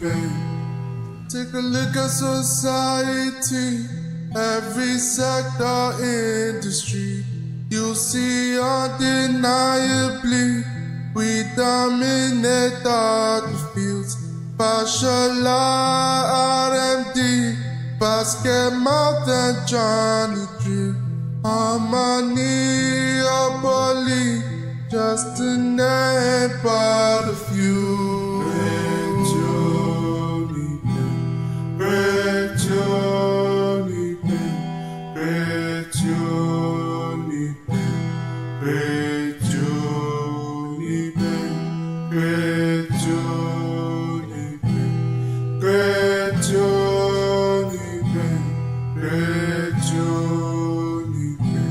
UNIBEN. Take a look at society, every sector, industry. You'll see undeniably we dominate all the fields. Bashala, RMD, Basket Mountain, Johnny Drew, Harmony, Oboli, just to name but a few. Great UNIBEN, great UNIBEN, great UNIBEN, great UNIBEN, great UNIBEN, great UNIBEN,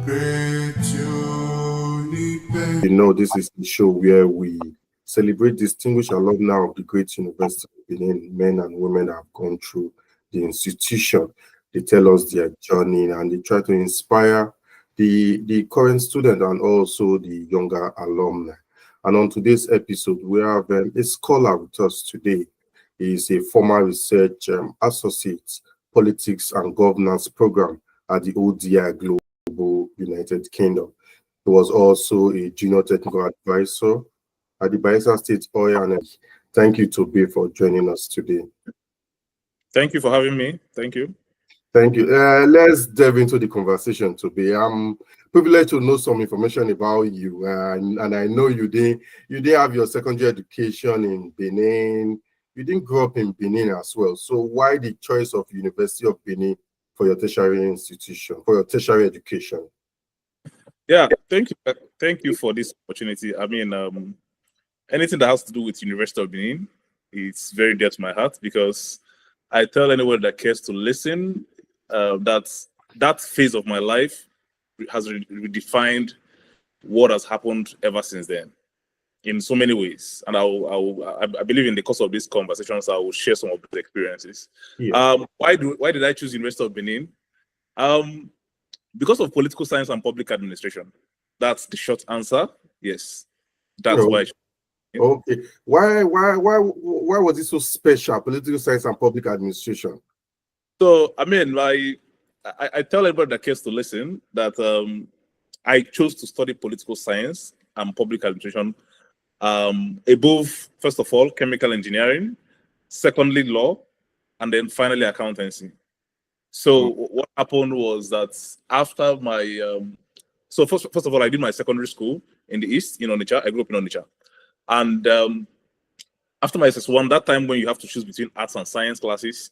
great UNIBEN. You know, this is the show where we celebrate distinguished alumni of the great University of Benin, men and women that have gone through the institution. They tell us their journey and they try to inspire the current student and also the younger alumni. And on today's episode, we have a scholar with us today. He is a former research associate, politics and governance program at the ODI Global United Kingdom. He was also a junior technical advisor at the Bayelsa State Oil and Energy. Thank you, Toby, for joining us today. Thank you for having me. Thank you. Thank you. Let's delve into the conversation, Toby. I'm privileged to know some information about you, and I know you didn't have your secondary education in Benin. You didn't grow up in Benin as well. So why the choice of University of Benin for your tertiary institution, for your tertiary education? Yeah, thank you. Thank you for this opportunity. I mean, anything that has to do with University of Benin, it's very dear to my heart because I tell anyone that cares to listen that phase of my life has redefined what has happened ever since then in so many ways. And I believe in the course of these conversations, I will share some of the experiences. Yeah. Why did I choose University of Benin? Because of political science and public administration. That's the short answer. Yes, that's why. Okay. Why was it so special? Political science and public administration. So I mean, I tell everybody that cares to listen that I chose to study political science and public administration above, first of all, chemical engineering, secondly, law, and then finally accountancy. So what happened was that after my so first of all, I did my secondary school in the East, in Onitsha. I grew up in Onitsha. And after my SS1, that time when you have to choose between arts and science classes,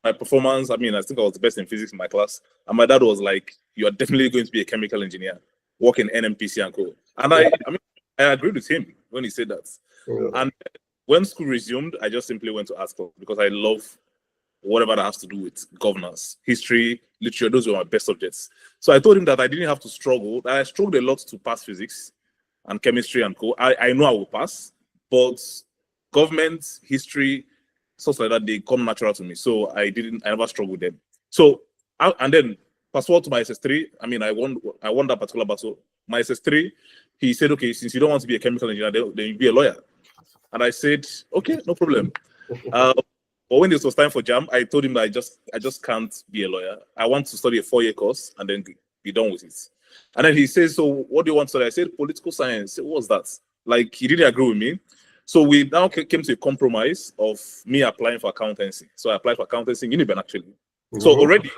my performance, I mean, I think I was the best in physics in my class. And my dad was like, you are definitely going to be a chemical engineer, work in NMPC and co. And I agreed with him when he said that. And when school resumed, I just simply went to art class because I love whatever that has to do with governance, history, literature. Those were my best subjects. So I told him that I didn't have to struggle. That I struggled a lot to pass physics and chemistry and co. I know I will pass, but government, history, stuff like that, they come natural to me. So I never struggled with them. So, and then fast forward to my SS3, I mean, I won that particular battle. My SS3, he said, okay, since you don't want to be a chemical engineer, then you be a lawyer. And I said, okay, no problem. But when it was time for JAM, I told him that I just can't be a lawyer. I want to study a 4-year course and then be done with it. And then he says, so what do you want to study? I said, political science. What was that? Like, he didn't agree with me. So we now came to a compromise of me applying for accountancy. So I applied for accountancy in UNIBEN, actually. So already,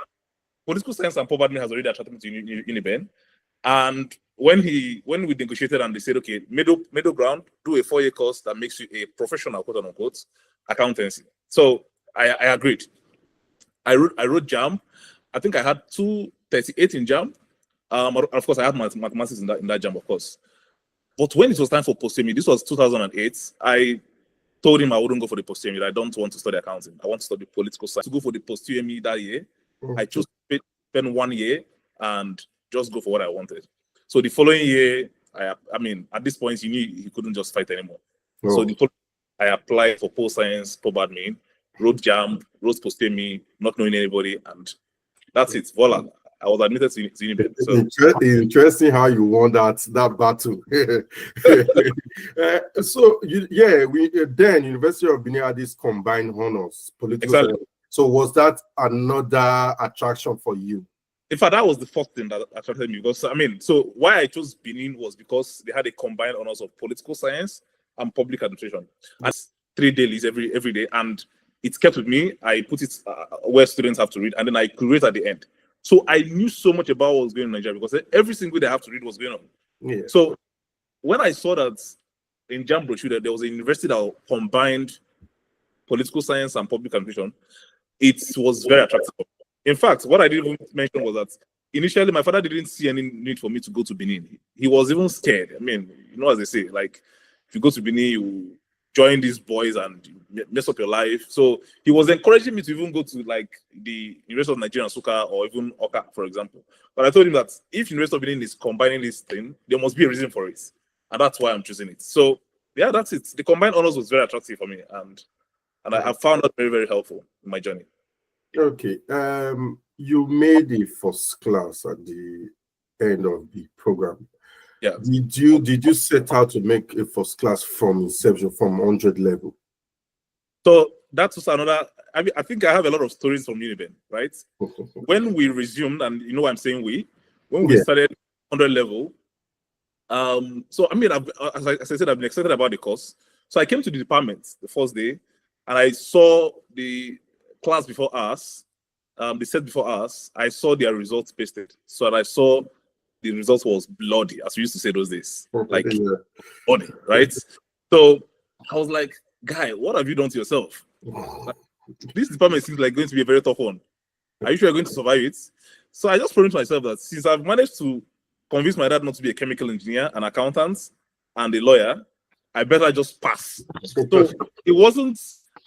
political science and poverty has already attracted me to UNIBEN. And when we negotiated and they said, okay, middle ground, do a 4-year course that makes you a professional, quote unquote, accountancy. So I agreed. I wrote JAM. I think I had 238 in JAM. Of course, I had mathematics in that JAM, of course. But when it was time for post-UME, this was 2008, I told him I wouldn't go for the post-UME. I don't want to study accounting. I want to study political science. To go for the post-UME that year, I chose to spend 1 year and just go for what I wanted. So the following year, I mean, at this point, he knew he couldn't just fight anymore. So I applied for post-science, post-admin, wrote JAM, wrote post-UME, not knowing anybody, and that's it. Voila. I was admitted to UNIBEN. So Interesting how you won that battle. Then University of Benin had this combined honors, political exactly. science. So was that another attraction for you? In fact, that was the first thing that attracted me, because so why I chose Benin was because they had a combined honors of political science and public administration. And 3 dailies every day, and it kept with me. I put it where students have to read, and then I curate at the end. So I knew so much about what was going on in Nigeria, because every single day I have to read what's going on. Yeah. So when I saw that in JAMB brochure that there was a university that combined political science and public administration, it was very attractive. In fact, what I didn't even mention was that initially my father didn't see any need for me to go to Benin. He was even scared. As they say, like, if you go to Benin, you join these boys and mess up your life. So he was encouraging me to even go to like the University of Nigeria, Nsukka, or even Oka, for example. But I told him that if University of Benin is combining this thing, there must be a reason for it, and that's why I'm choosing it. So yeah, that's it. The combined honors was very attractive for me, and I found that very, very helpful in my journey. Okay. You made a first class at the end of the program. Yeah. Did you set out to make a first class from inception, from 100 level? So that's also another. I think I have a lot of stories from UNIBEN, right? When we resumed, and you know what I'm saying, when we started 100 level. So as I said, I've been excited about the course. So I came to the department the first day, and I saw the class before us, the set before us. I saw their results pasted. So I saw the results was bloody, as we used to say those days, like bloody, right? So I was like, guy, what have you done to yourself? Like, this department seems like going to be a very tough one. Are you sure you're going to survive it? So I just promised myself that since I've managed to convince my dad not to be a chemical engineer, an accountant, and a lawyer, I better just pass. So it wasn't.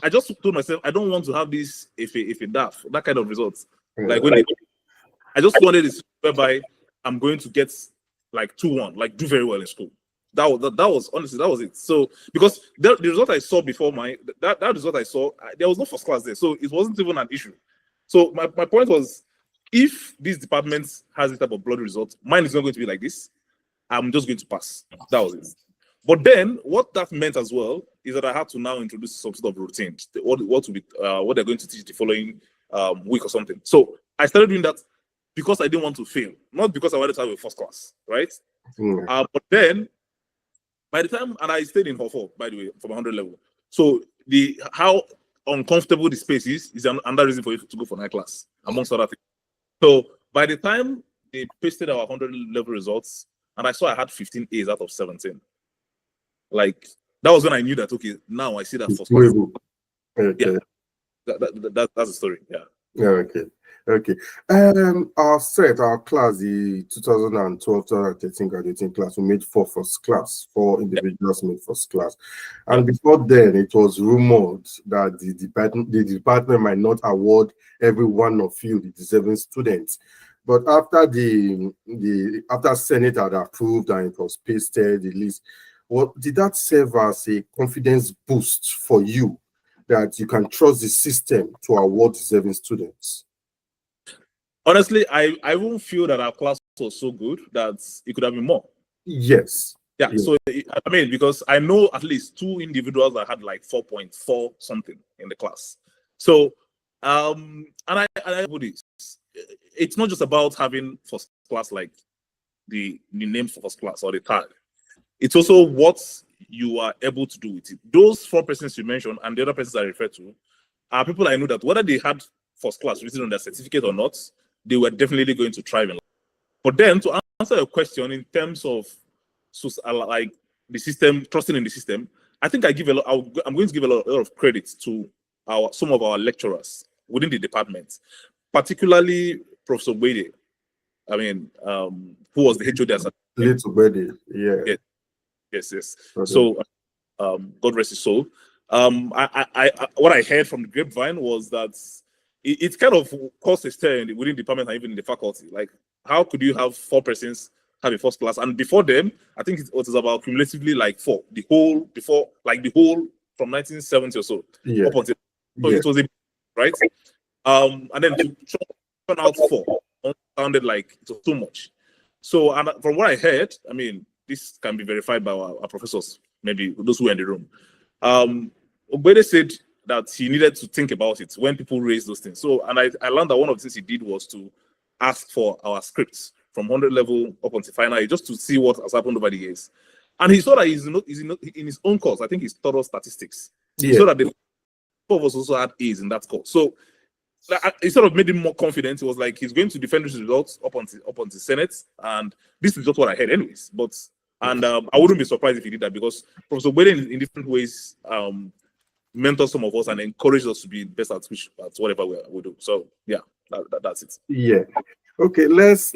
I just told myself I don't want to have this if a daft, that kind of results. Like I just wanted this whereby I'm going to get like 2-1, like do very well in school. That was honestly, that was it. So because the result I saw before that result I saw, there was no first class there, so it wasn't even an issue. So my point was, if this department has this type of bloody result, mine is not going to be like this. I'm just going to pass. That was it. But then what that meant as well is that I had to now introduce some sort of routine. What they're going to teach the following week or something. So I started doing that because I didn't want to fail, not because I wanted to have a first class, right? But then by the time, and I stayed in Hall 4, by the way, from 100 level. So how uncomfortable the space is another reason for you to go for night class, amongst other things. So by the time they pasted our 100 level results, and I saw I had 15 A's out of 17. Like, that was when I knew that, okay, now I see that first class. Okay. Yeah, that's the story. Yeah. Okay. Our class, the 2012-2013 graduating class, we made 4 first class. 4 individuals made first class. And before then, it was rumored that the department might not award every one of you, the deserving students. But after after Senate had approved and it was pasted, the list, did that serve as a confidence boost for you that you can trust the system to award deserving students? Honestly, I won't feel that our class was so good that it could have been more. Yes. Yeah. So because I know at least 2 individuals that had like 4.4 something in the class. So and I put this. It's not just about having first class, like the name for first class or the tag. It's also what you are able to do with it. Those 4 persons you mentioned and the other persons I refer to are people I know that whether they had first class written on their certificate or not, they were definitely going to thrive in life. But then to answer your question in terms of like the system, trusting in the system, I think I'm going to give a lot of credit to some of our lecturers within the department, particularly Professor Wade. Who was the HOD at Little Betty, yeah. Yes. Okay. So, God rest his soul. What I heard from the grapevine was that it kind of caused a stir within the department and even in the faculty. Like, how could you have 4 persons have a first class? And before them, I think it was about cumulatively like 4. The whole from 1970 or so. Yeah. Up until, so it was right. And then to turn out 4 sounded like it was too much. So, and from what I heard, I mean, this can be verified by our professors, maybe those who were in the room. Obede said that he needed to think about it when people raised those things. So, and I learned that one of the things he did was to ask for our scripts from 100 level up until final year, just to see what has happened over the years. And he saw that he's in his own course. I think he's thorough statistics. Yeah. He saw that the four of us also had A's in that course. So it sort of made him more confident. It was like he's going to defend his results up until Senate, and this is just what I heard, anyways. But I wouldn't be surprised if he did that, because Professor Wade in different ways mentor some of us and encourage us to be best at whatever we do. So yeah, that's it. Yeah. Okay, let's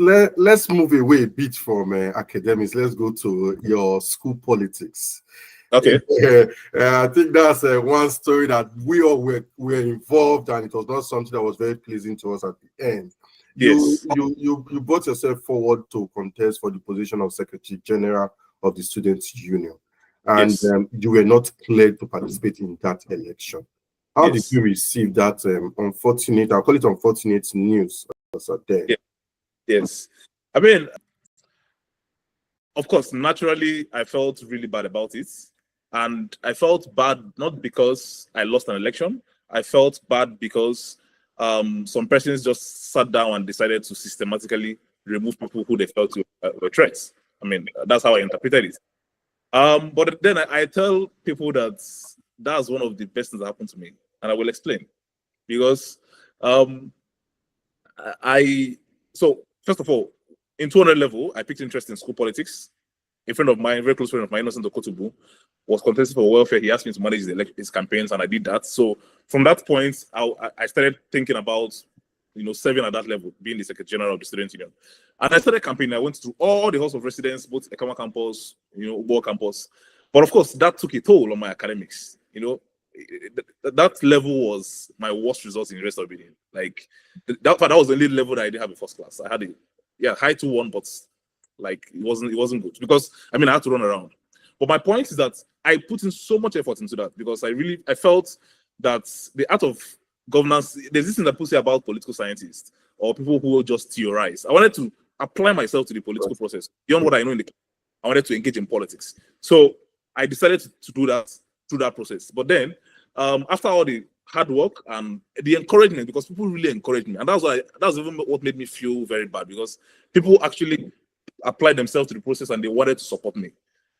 move away a bit from academics. Let's go to your school politics. Okay. I think that's one story that we all were involved, and it was not something that was very pleasing to us at the end. Yes. You brought yourself forward to contest for the position of Secretary General of the Students' Union, and yes, you were not cleared to participate in that election. How did you receive that unfortunate, I'll call it unfortunate news? Yes. I mean, of course, naturally, I felt really bad about it. And I felt bad not because I lost an election. I felt bad because some persons just sat down and decided to systematically remove people who they felt were threats. I mean, that's how I interpreted it. But then I tell people that that's one of the best things that happened to me, and I will explain. Because so first of all, in 200 level, I picked interest in school politics. A friend of mine, very close friend of mine, Innocent Okotubu, was contesting for welfare. He asked me to manage his campaigns, and I did that. So from that point, I started thinking about, serving at that level, being the Secretary General of the Student Union. And I started campaigning. I went to all the halls of residence, both Ekama campus, Ubo campus. But of course, that took a toll on my academics. That level was my worst results in the rest of the year. Like that was the only level that I didn't have in first class. I had high 2-1, but like it wasn't good, because I had to run around. But my point is that I put in so much effort into that, because I felt that the art of governance, there's this thing that people say about political scientists or people who will just theorize. I wanted to apply myself to the political process beyond what I know I wanted to engage in politics. So I decided to do that through that process. But then after all the hard work and the encouragement, because people really encouraged me, and that's even what made me feel very bad, because people actually applied themselves to the process and they wanted to support me.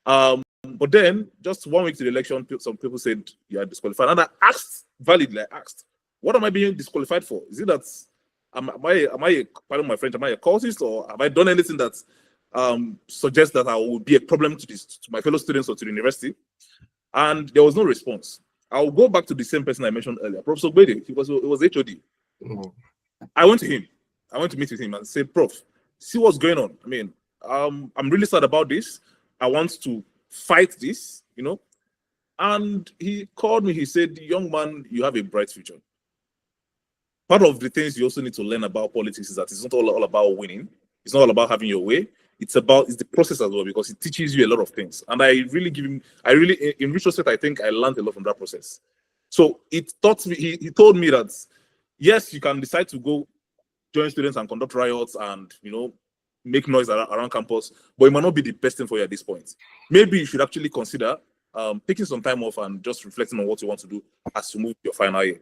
But then, just 1 week to the election, some people said you are disqualified, and I asked validly, what am I being disqualified for? Is it that am I pardon my French, am I a cultist, or have I done anything that suggests that I will be a problem to my fellow students or to the university? And there was no response. I'll go back to the same person I mentioned earlier, Professor Bede. It was HOD. I went to him. I went to meet with him and said, Prof, see what's going on. I'm really sad about this. I want to fight this, And he called me. He said, young man, you have a bright future. Part of the things you also need to learn about politics is that it's not all about winning. It's not all about having your way. It's the process as well, because it teaches you a lot of things. And in retrospect, I think I learned a lot from that process. So it taught me, he told me that, yes, you can decide to go join students and conduct riots and, make noise around campus, but it might not be the best thing for you at this point. Maybe you should actually consider taking some time off and just reflecting on what you want to do as you move to your final year.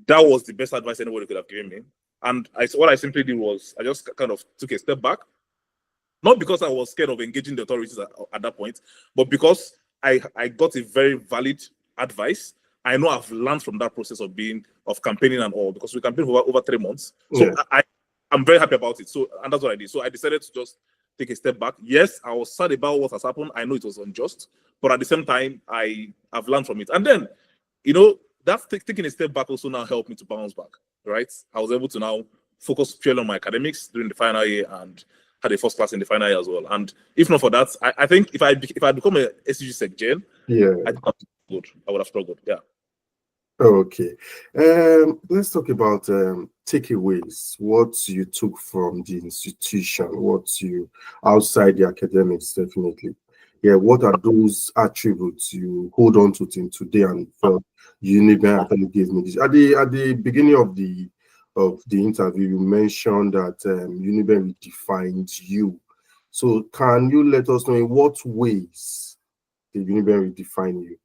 That was the best advice anybody could have given me. And what I simply did was I just kind of took a step back, not because I was scared of engaging the authorities at that point, but because I got a very valid advice. I know I've learned from that process of campaigning and all, because we campaigned for over 3 months. So yeah. I'm very happy about it. So, and that's what I did. So I decided to just take a step back. Yes, I was sad about what has happened. I know it was unjust, but at the same time, I've learned from it. And then, that's taking a step back also now helped me to bounce back, right? I was able to now focus purely on my academics during the final year and had a first class in the final year as well. And if not for that, I think if I become a SUG Sec Gen, I would have struggled. Yeah. Okay. Let's talk about takeaways. What you took from the institution, what you outside the academics, definitely. Yeah, what are those attributes you hold on to till today and felt UNIBEN actually gave me this? At the beginning of the of the interview, you mentioned that UNIBEN redefines you. So can you let us know in what ways did UNIBEN redefine you?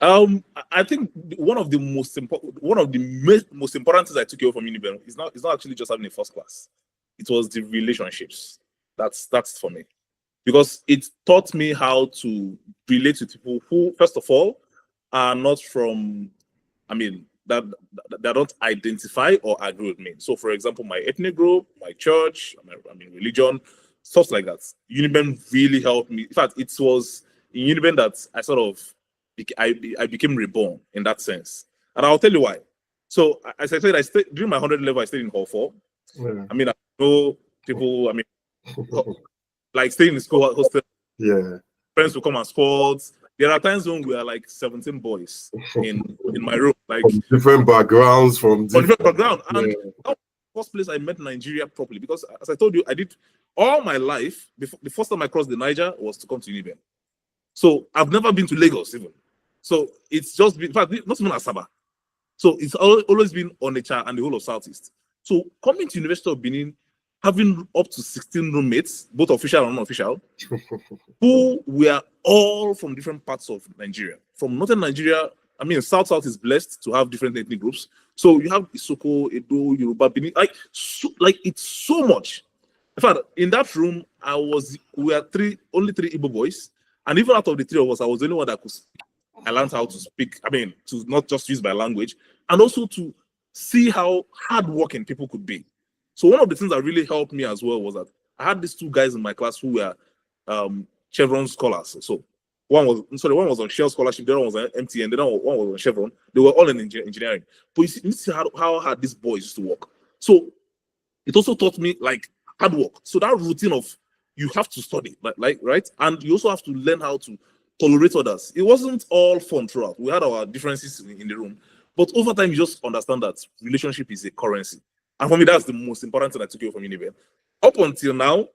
I think one of the most important things I took away from UNIBEN is not actually just having a first class. It was the relationships. That's for me, because it taught me how to relate to people who, first of all, are not from, that don't identify or agree with me. So, for example, my ethnic group, my church, religion, stuff like that. UNIBEN really helped me. In fact, it was in UNIBEN that I became reborn in that sense. And I'll tell you why. So, as I said, during my 100 level, I stayed in Hall 4. Yeah. I know people, like staying in school hostel. Yeah. Friends will come and squads. There are times when we are like 17 boys in my room, like from different backgrounds, from different background. Yeah. And that was the first place I met Nigeria properly, because as I told you, I did all my life. Before, the first time I crossed the Niger was to come to UNIBEN. So I've never been to Lagos even. So it's just been, in fact, not even Asaba. So it's always been Onitsha and the whole of Southeast. So coming to University of Benin, having up to 16 roommates, both official and unofficial, who were all from different parts of Nigeria. From northern Nigeria, South is blessed to have different ethnic groups. So you have Isoko, Edo, Yoruba, Benin, it's so much. In fact, in that room, we were only three Igbo boys, and even out of the three of us, I was the only one that could speak. I learned how to speak, to not just use my language, and also to see how hardworking people could be. So one of the things that really helped me as well was that I had these two guys in my class who were Chevron scholars. So one was on Shell scholarship, the other one was on MTN, the other one was on Chevron. They were all in engineering. But you see how hard these boys used to work. So it also taught me like hard work. So that routine of you have to study, right? And you also have to learn how to tolerate others. It wasn't all fun throughout. We had our differences in the room. But over time, you just understand that relationship is a currency. And for me, that's the most important thing I took away from UNIBEN. Up until now,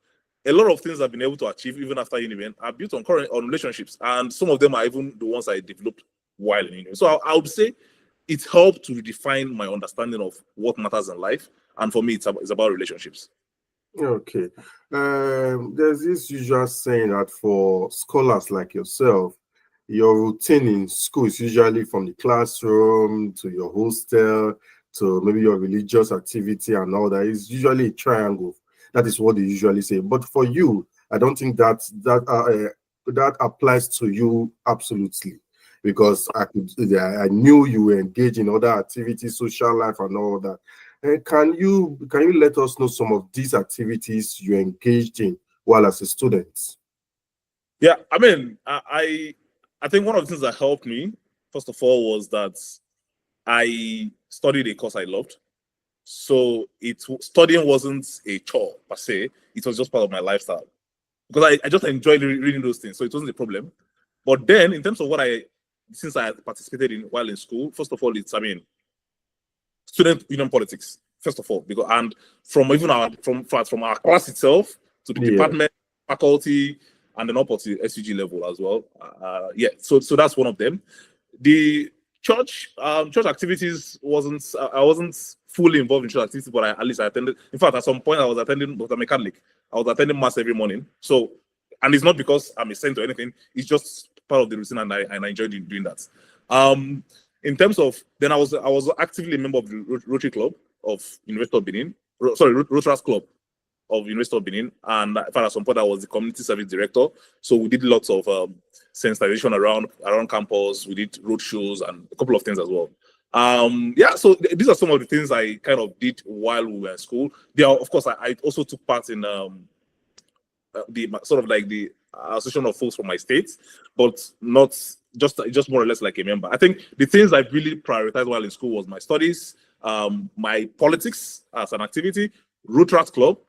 a lot of things I've been able to achieve, even after UNIBEN, are built on relationships. And some of them are even the ones I developed while in UNIBEN. So I would say it helped to redefine my understanding of what matters in life. And for me, it's about relationships. Okay. There's this usual saying that for scholars like yourself, your routine in school is usually from the classroom to your hostel to maybe your religious activity and all that. It's usually a triangle. That is what they usually say. But for you, I don't think that applies to you absolutely, because I knew you were engaged in other activities, social life, and all that. Can you let us know some of these activities you engaged in while as a student? Yeah, I think one of the things that helped me, first of all, was that I studied a course I loved. So studying wasn't a chore per se. It was just part of my lifestyle, because I just enjoyed reading those things. So it wasn't a problem. But then in terms of since I participated in while in school, first of all, it's student union politics, first of all, because and from our class itself to the department, faculty, and then up to the SUG level as well. So that's one of them. The church activities I wasn't fully involved in church activities, but at least I attended. In fact, at some point I was attending, but I'm a Catholic. I was attending mass every morning. So, and it's not because I'm a saint or anything. It's just part of the routine, and I enjoyed doing that. In terms of then, I was actively a member of the Rotary Club of University of Benin. Rotary Club of University of Benin, and in fact, at some point I was the community service director. So we did lots of sensitization around campus. We did road shows and a couple of things as well. So these are some of the things I kind of did while we were in school. Of course, I also took part in the sort of like the association of folks from my state, but not just more or less like a member. I think the things I really prioritized while in school was my studies, my politics as an activity, Rotary Club,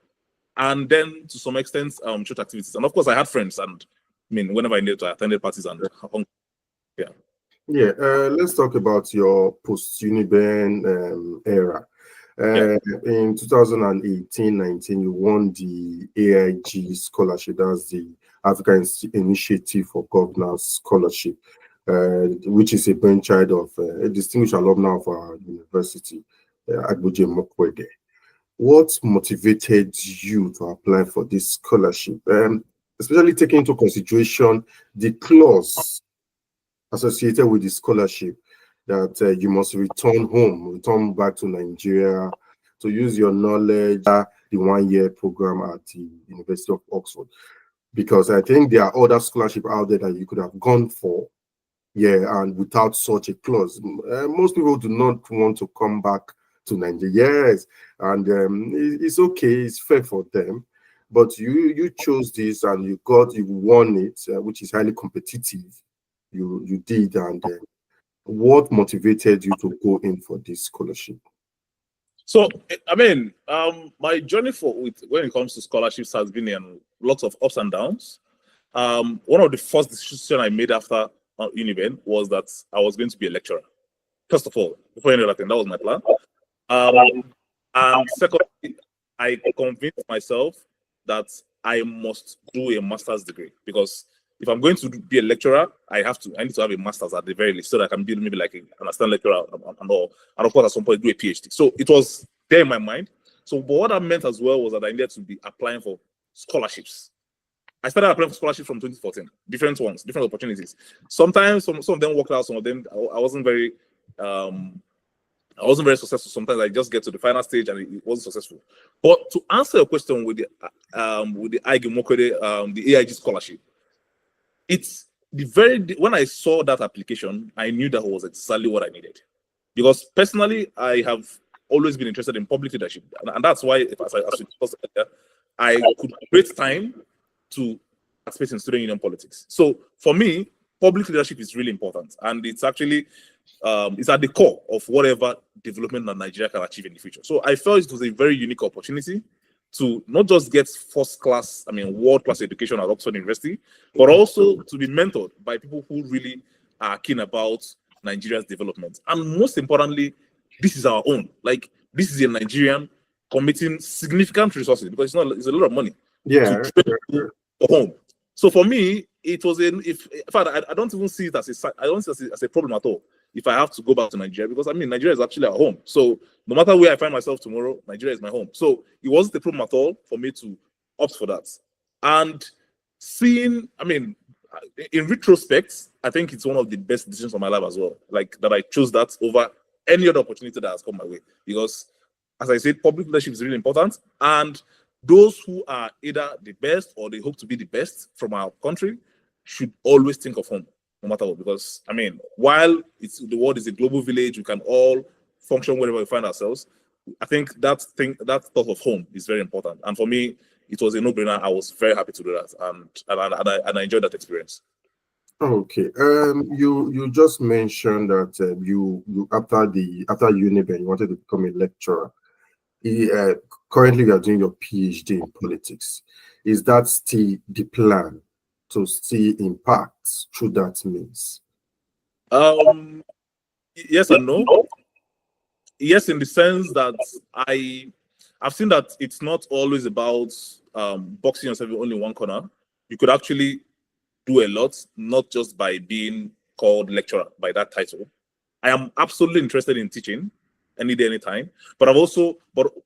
and then to some extent church activities. And of course, I had friends, and whenever I needed to, I attended parties and let's talk about your post-UNIBEN era. In 2018-19, you won the AIG scholarship. That's the African Initiative for Governance Scholarship, which is a brainchild of a distinguished alumni of our university. Agbuje Mokwede. What motivated you to apply for this scholarship? Especially taking into consideration the clause associated with the scholarship that you must return back to Nigeria to use your knowledge, the 1-year program at the University of Oxford. Because I think there are other scholarships out there that you could have gone for, and without such a clause. Most people do not want to come back to Nigeria, yes, and it's okay, it's fair for them. But you chose this and you won it, which is highly competitive. You did, and what motivated you to go in for this scholarship? So, I mean, my journey when it comes to scholarships has been in lots of ups and downs. One of the first decisions I made after UNIBEN was that I was going to be a lecturer. First of all, before any other thing, that was my plan. And secondly, I convinced myself that I must do a master's degree, because if I'm going to be a lecturer, I need to have a master's at the very least, so that I can be maybe like an assistant lecturer and all. And of course, at some point, do a PhD. So it was there in my mind. So, but what that meant as well was that I needed to be applying for scholarships. I started applying for scholarships from 2014, different ones, different opportunities. Sometimes some of them worked out, some of them I wasn't very successful. Sometimes I just get to the final stage and it wasn't successful. But to answer your question with the the AIG scholarship, it's when I saw that application, I knew that was exactly what I needed. Because personally, I have always been interested in public leadership, and that's why, as we discussed earlier, I could create time to participate in student union politics. So for me, public leadership is really important, and it's actually it's at the core of whatever development that Nigeria can achieve in the future. So I felt it was a very unique opportunity to not just get world-class education at Oxford University, but also to be mentored by people who really are keen about Nigeria's development. And most importantly, this is our own. Like, this is a Nigerian committing significant resources, because it's a lot of money. Yeah. To home. So for me, it was in fact, I don't even see it as a problem at all if I have to go back to Nigeria, because Nigeria is actually our home. So no matter where I find myself tomorrow, Nigeria is my home. So it wasn't a problem at all for me to opt for that. And in retrospect, I think it's one of the best decisions of my life as well. Like, that I chose that over any other opportunity that has come my way. Because, as I said, public leadership is really important. And those who are either the best or they hope to be the best from our country should always think of home, no matter what. Because, while the world is a global village, we can all function wherever we find ourselves. I think that thought of home is very important. And for me, it was a no-brainer. I was very happy to do that, and I enjoyed that experience. Okay. You just mentioned that you after UNIBEN, you wanted to become a lecturer. Currently, you are doing your PhD in politics. Is that still the plan, to see impacts through that means? Yes and no. Yes, in the sense that I've seen that it's not always about boxing yourself in only one corner. You could actually do a lot, not just by being called lecturer by that title. I am absolutely interested in teaching any day, anytime. But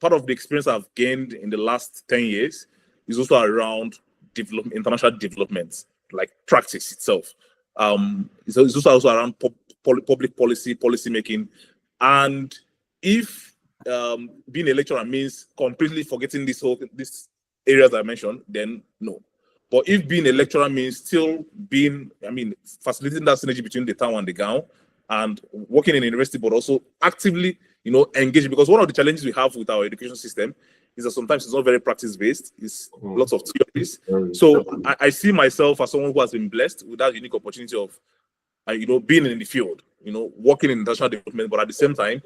part of the experience I've gained in the last 10 years is also around international development, like practice itself. It's also around public policy making. And if being a lecturer means completely forgetting these areas I mentioned, then no. But if being a lecturer means still facilitating that synergy between the town and the gown, and working in a university, but also actively, engaging, because one of the challenges we have with our education system is that sometimes it's not very practice-based. It's lots of theories. So I see myself as someone who has been blessed with that unique opportunity of, being in the field, working in international development, but at the same time,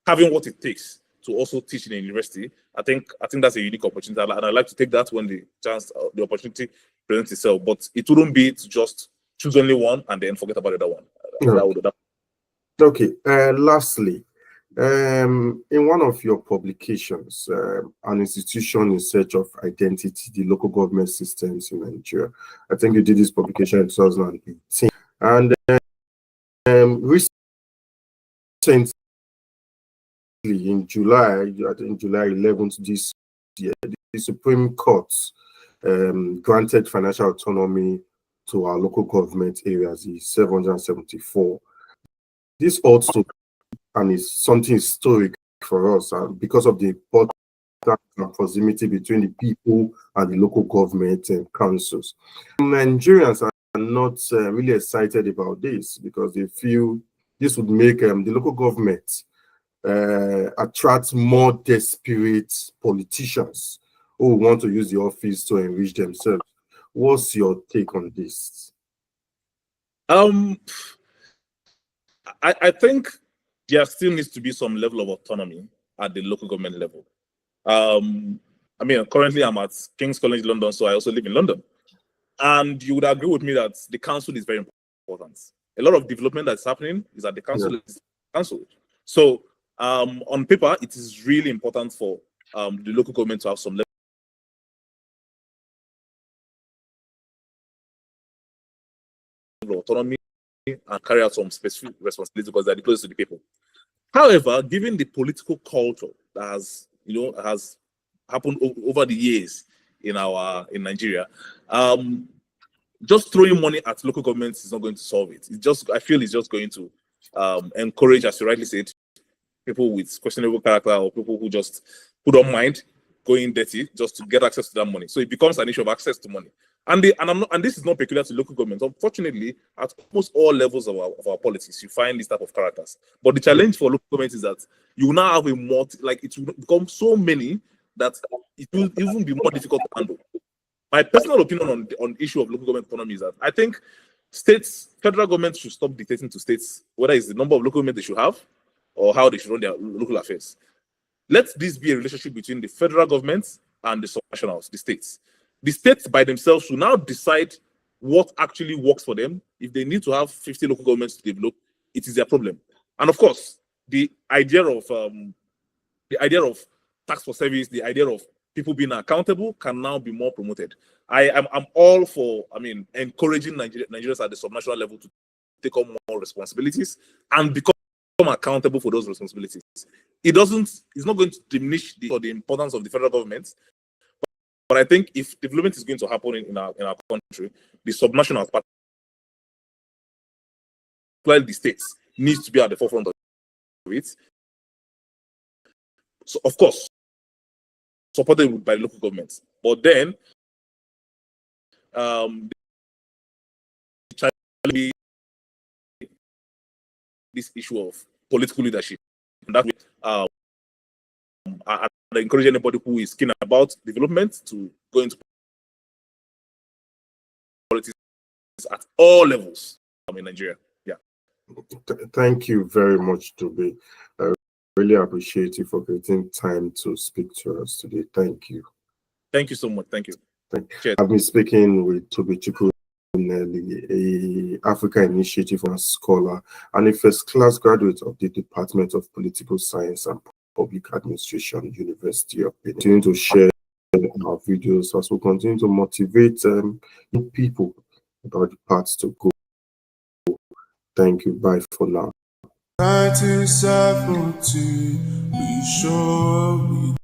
having what it takes to also teach in a university. I think that's a unique opportunity, and I like to take that when the opportunity presents itself. But it wouldn't be to just choose only one and then forget about the other one. Okay. Lastly, in one of your publications, an institution in search of identity, the local government systems in Nigeria. I think you did this publication in 2018, and recently in July, I think July 11th this year, the Supreme Court granted financial autonomy to our local government areas, the 774. This also, and is something historic for us, because of the important proximity between the people and the local government and councils. Nigerians are not really excited about this because they feel this would make the local government attract more desperate politicians who want to use the office to enrich themselves. What's your take on this? I think there still needs to be some level of autonomy at the local government level. I mean, currently I'm at King's College London, so I also live in London. And you would agree with me that the council is very important. A lot of development that's happening is at the council. Yeah. So on paper, it is really important for the local government to have some level of autonomy and carry out some specific responsibility because they're the closest to the people. However, given the political culture that has happened over the years in Nigeria, just throwing money at local governments is not going to solve it. I feel it's just going to encourage, as you rightly said, people with questionable character or people who don't mind going dirty just to get access to that money. So it becomes an issue of access to money. And this is not peculiar to local governments. Unfortunately, at almost all levels of our politics, you find this type of characters. But the challenge for local governments is that you now have it will become so many that it will even be more difficult to handle. My personal opinion on the issue of local government autonomy is that I think federal governments should stop dictating to states whether it's the number of local government they should have or how they should run their local affairs. Let this be a relationship between the federal government and the subnationals, the states. The states by themselves should now decide what actually works for them. If they need to have 50 local governments to develop, it is their problem. And of course, the idea of tax for service, the idea of people being accountable can now be more promoted. I'm all for, encouraging Nigerians at the subnational level to take on more responsibilities and become accountable for those responsibilities. It's not going to diminish the importance of the federal government. But I think if development is going to happen in our country, the subnational part, while the states needs to be at the forefront of it. So of course, supported by local governments. But then this issue of political leadership. And that way, I encourage anybody who is keen about development to go into politics at all levels in Nigeria. Yeah. Thank you very much, Toby. I really appreciate you for getting time to speak to us today. Thank you. Thank you so much. Thank you. I've been speaking with Toby Chukwu, a Africa Initiative scholar and a first-class graduate of the Department of Political Science and Public Administration, University of Benin. Continue to share our videos as we continue to motivate people about the paths to go. Thank you. Bye for now. 1970, we sure we